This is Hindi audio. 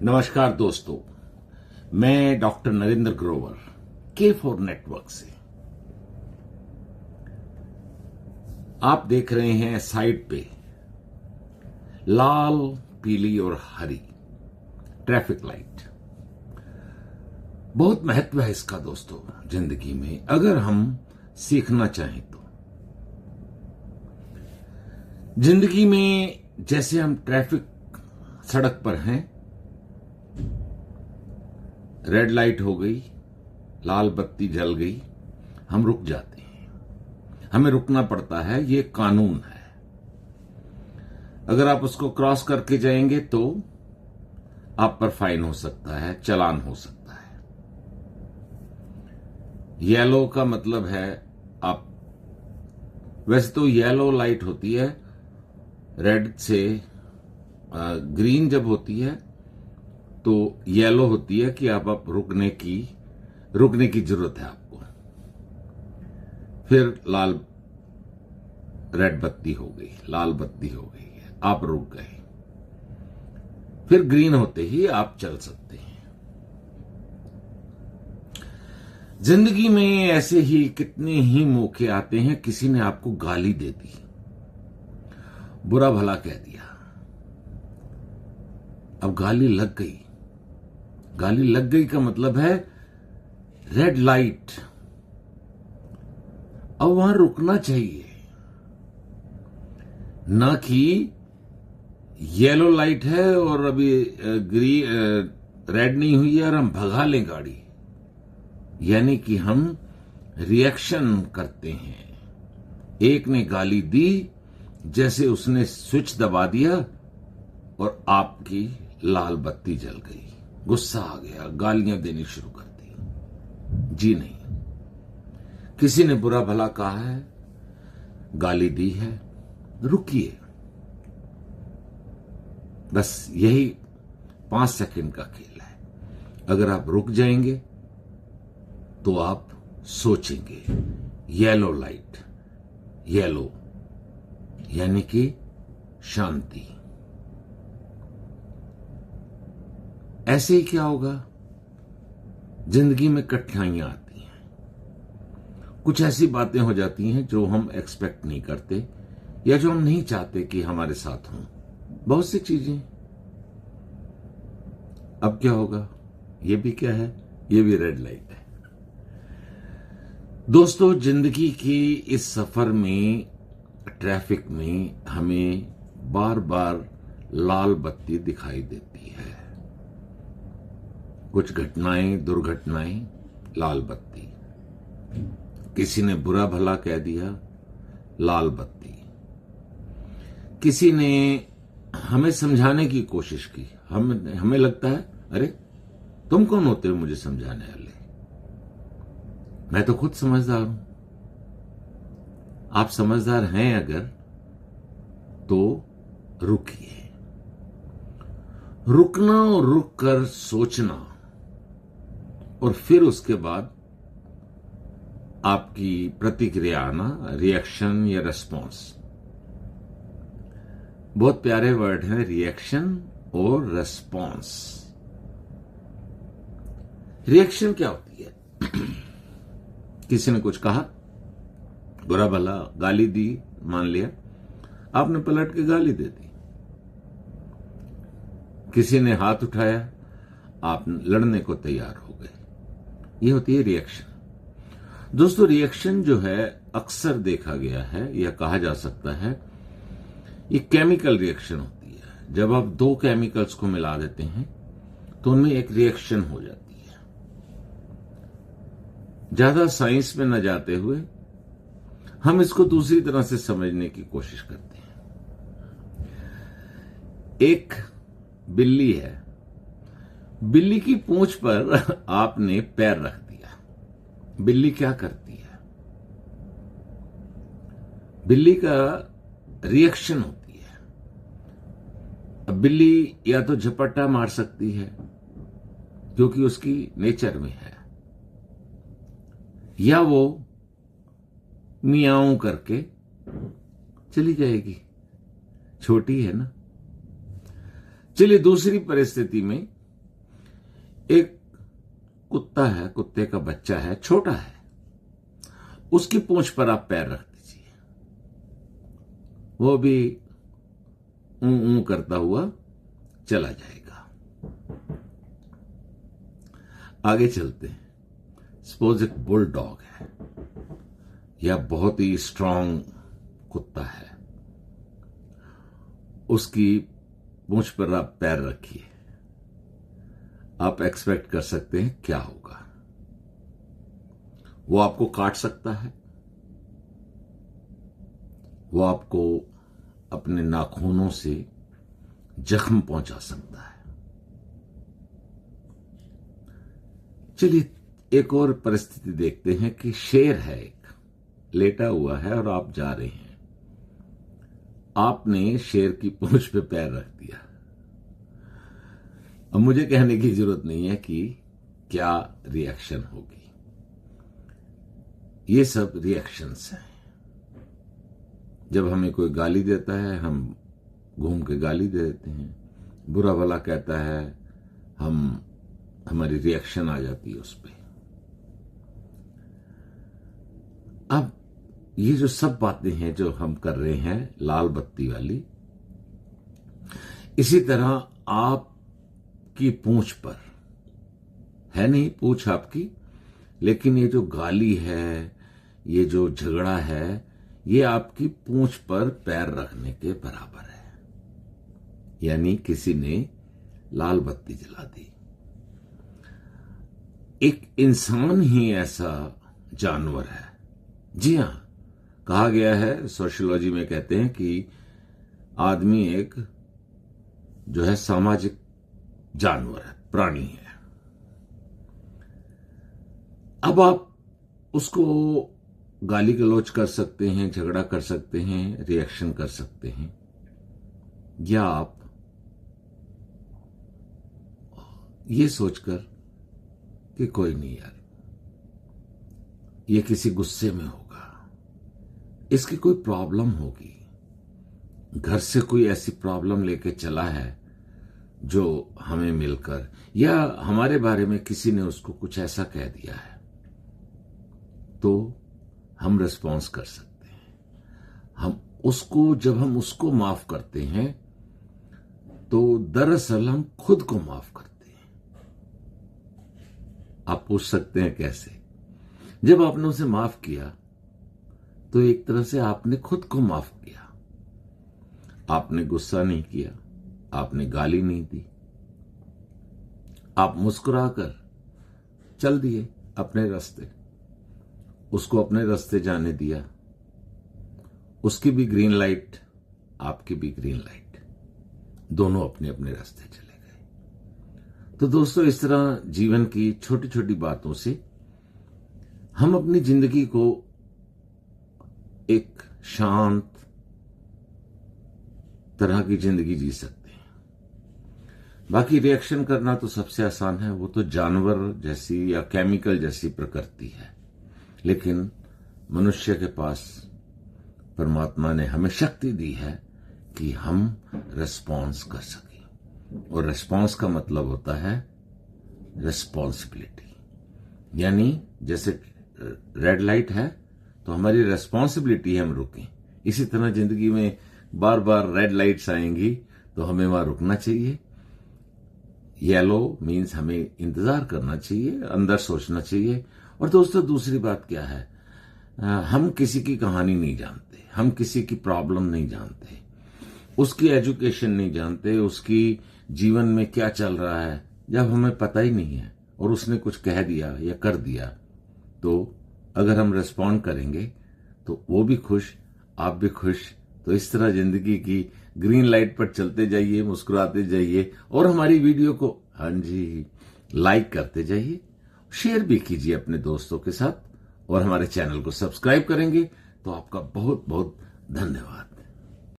नमस्कार दोस्तों, मैं doctor Narendra Grover K4 network से। आप देख रहे हैं साइड पे लाल, पीली और हरी ट्रैफिक लाइट। बहुत महत्व है इसका दोस्तों जिंदगी में, अगर हम सीखना चाहें तो। जिंदगी में जैसे हम ट्रैफिक सड़क पर हैं, रेड लाइट हो गई, लाल बत्ती जल गई, हम रुक जाते हैं। हमें रुकना पड़ता है, ये कानून है। अगर आप उसको क्रॉस करके जाएंगे तो आप पर फाइन हो सकता है, चालान हो सकता है। येलो का मतलब है आप, वैसे तो येलो लाइट होती है, रेड से ग्रीन जब होती है तो येलो होती है कि आप रुकने की जरूरत है आपको। फिर लाल, रेड बत्ती हो गई, लाल बत्ती हो गई है, आप रुक गए। फिर ग्रीन होते ही आप चल सकते हैं। जिंदगी में ऐसे ही कितने ही मौके आते हैं, किसी ने आपको गाली दे दी, बुरा भला कह दिया, अब गाली लग गई। गाली लग गई का मतलब है रेड लाइट, अब वहां रुकना चाहिए, ना कि येलो लाइट है और अभी रेड नहीं हुई है और हम भगा लें गाड़ी। यानी कि हम रिएक्शन करते हैं। एक ने गाली दी, जैसे उसने स्विच दबा दिया और आपकी लाल बत्ती जल गई, गुस्सा आ गया, गालियां देनी शुरू कर दी। जी नहीं, किसी ने बुरा भला कहा है, गाली दी है, रुकिए। बस यही 5 सेकंड का खेल है। अगर आप रुक जाएंगे तो आप सोचेंगे। येलो लाइट, येलो यानी कि शांति। ऐसे ही क्या होगा, जिंदगी में कठिनाइयां आती हैं, कुछ ऐसी बातें हो जाती हैं जो हम एक्सपेक्ट नहीं करते या जो हम नहीं चाहते कि हमारे साथ हों। बहुत सी चीजें। अब क्या होगा, ये भी क्या है, ये भी रेड लाइट है। दोस्तों, जिंदगी की इस सफर में, ट्रैफिक में हमें बार बार लाल बत्ती दिखाई देती है। कुछ घटनाएं, दुर्घटनाएं, लाल बत्ती। किसी ने बुरा भला कह दिया, लाल बत्ती। किसी ने हमें समझाने की कोशिश की, हमें लगता है अरे तुम कौन होते हो मुझे समझाने वाले, मैं तो खुद समझदार हूं। आप समझदार हैं अगर तो रुकिए। रुकना और रुक कर सोचना और फिर उसके बाद आपकी प्रतिक्रिया आना, रिएक्शन या रेस्पॉन्स। बहुत प्यारे वर्ड हैं, रिएक्शन और रेस्पॉन्स। रिएक्शन क्या होती है? किसी ने कुछ कहा, बुरा भला गाली दी, मान लिया, आपने पलट के गाली दे दी। किसी ने हाथ उठाया, आप लड़ने को तैयार हो गए। ये होती है रिएक्शन। दोस्तों, रिएक्शन जो है अक्सर देखा गया है या कहा जा सकता है, ये केमिकल रिएक्शन होती है। जब आप 2 केमिकल्स को मिला देते हैं तो उनमें एक रिएक्शन हो जाती है। ज्यादा साइंस में न जाते हुए हम इसको दूसरी तरह से समझने की कोशिश करते हैं। एक बिल्ली है, बिल्ली की पूंछ पर आपने पैर रख दिया। बिल्ली क्या करती है? बिल्ली का रिएक्शन होती है। अब बिल्ली या तो झपट्टा मार सकती है क्योंकि उसकी नेचर में है, या वो मियाऊं करके चली जाएगी, छोटी है ना। चलिए दूसरी परिस्थिति में एक कुत्ता है, कुत्ते का बच्चा है, छोटा है, उसकी पूंछ पर आप पैर रख दीजिए, वो भी ऊं करता हुआ चला जाएगा। आगे चलते हैं। सपोज एक बुलडॉग है या बहुत ही स्ट्रांग कुत्ता है, उसकी पूंछ पर आप पैर रखिए, आप एक्सपेक्ट कर सकते हैं क्या होगा। वो आपको काट सकता है, वो आपको अपने नाखूनों से जख्म पहुंचा सकता है। चलिए एक और परिस्थिति देखते हैं कि शेर है, एक लेटा हुआ है और आप जा रहे हैं, आपने शेर की पूंछ पे पैर रख दिया। अब मुझे कहने की जरूरत नहीं है कि क्या रिएक्शन होगी, ये सब रिएक्शंस हैं। जब हमें कोई गाली देता है हम घूम के गाली दे देते हैं, बुरा भला कहता है हमारी रिएक्शन आ जाती है उस पर। अब ये जो सब बातें हैं जो हम कर रहे हैं लाल बत्ती वाली, इसी तरह आपकी पूंछ पर है, नहीं पूंछ आपकी, लेकिन ये जो गाली है, ये जो झगड़ा है, ये आपकी पूंछ पर पैर रखने के बराबर है। यानी किसी ने लाल बत्ती जला दी। एक इंसान ही ऐसा जानवर है, जी हां, कहा गया है, सोशियोलॉजी में कहते हैं कि आदमी एक जो है सामाजिक जानवर है, प्राणी है। अब आप उसको गाली गलौज कर सकते हैं, झगड़ा कर सकते हैं, रिएक्शन कर सकते हैं, या आप ये सोचकर कि कोई नहीं यार, ये किसी गुस्से में होगा, इसकी कोई प्रॉब्लम होगी, घर से कोई ऐसी प्रॉब्लम लेके चला है जो हमें मिलकर, या हमारे बारे में किसी ने उसको कुछ ऐसा कह दिया है, तो हम रिस्पॉन्स कर सकते हैं। जब हम उसको माफ करते हैं तो दरअसल हम खुद को माफ करते हैं। आप पूछ सकते हैं कैसे? जब आपने उसे माफ किया तो एक तरह से आपने खुद को माफ किया। आपने गुस्सा नहीं किया, आपने गाली नहीं दी, आप मुस्कुराकर चल दिए अपने रास्ते, उसको अपने रास्ते जाने दिया, उसकी भी ग्रीन लाइट, आपकी भी ग्रीन लाइट, दोनों अपने अपने रास्ते चले गए। तो दोस्तों, इस तरह जीवन की छोटी छोटी बातों से हम अपनी जिंदगी को एक शांत तरह की जिंदगी जी सकते हैं। बाकी रिएक्शन करना तो सबसे आसान है, वो तो जानवर जैसी या केमिकल जैसी प्रकृति है, लेकिन मनुष्य के पास परमात्मा ने हमें शक्ति दी है कि हम रिस्पॉन्स कर सकें। और रिस्पॉन्स का मतलब होता है रिस्पॉन्सिबिलिटी, यानी जैसे रेड लाइट है तो हमारी रिस्पॉन्सिबिलिटी है हम रुकें। इसी तरह जिंदगी में बार बार रेड लाइट्स आएंगी तो हमें वहां रुकना चाहिए। येलो मीन्स हमें इंतजार करना चाहिए, अंदर सोचना चाहिए। और दोस्तों, दूसरी बात क्या है, हम किसी की कहानी नहीं जानते, हम किसी की प्रॉब्लम नहीं जानते, उसकी एजुकेशन नहीं जानते, उसकी जीवन में क्या चल रहा है। जब हमें पता ही नहीं है और उसने कुछ कह दिया या कर दिया, तो अगर हम रिस्पॉन्ड करेंगे तो वो भी खुश, आप भी खुश। तो इस तरह जिंदगी की ग्रीन लाइट पर चलते जाइए, मुस्कुराते जाइए, और हमारी वीडियो को लाइक करते जाइए, शेयर भी कीजिए अपने दोस्तों के साथ, और हमारे चैनल को सब्सक्राइब करेंगे तो आपका बहुत बहुत धन्यवाद।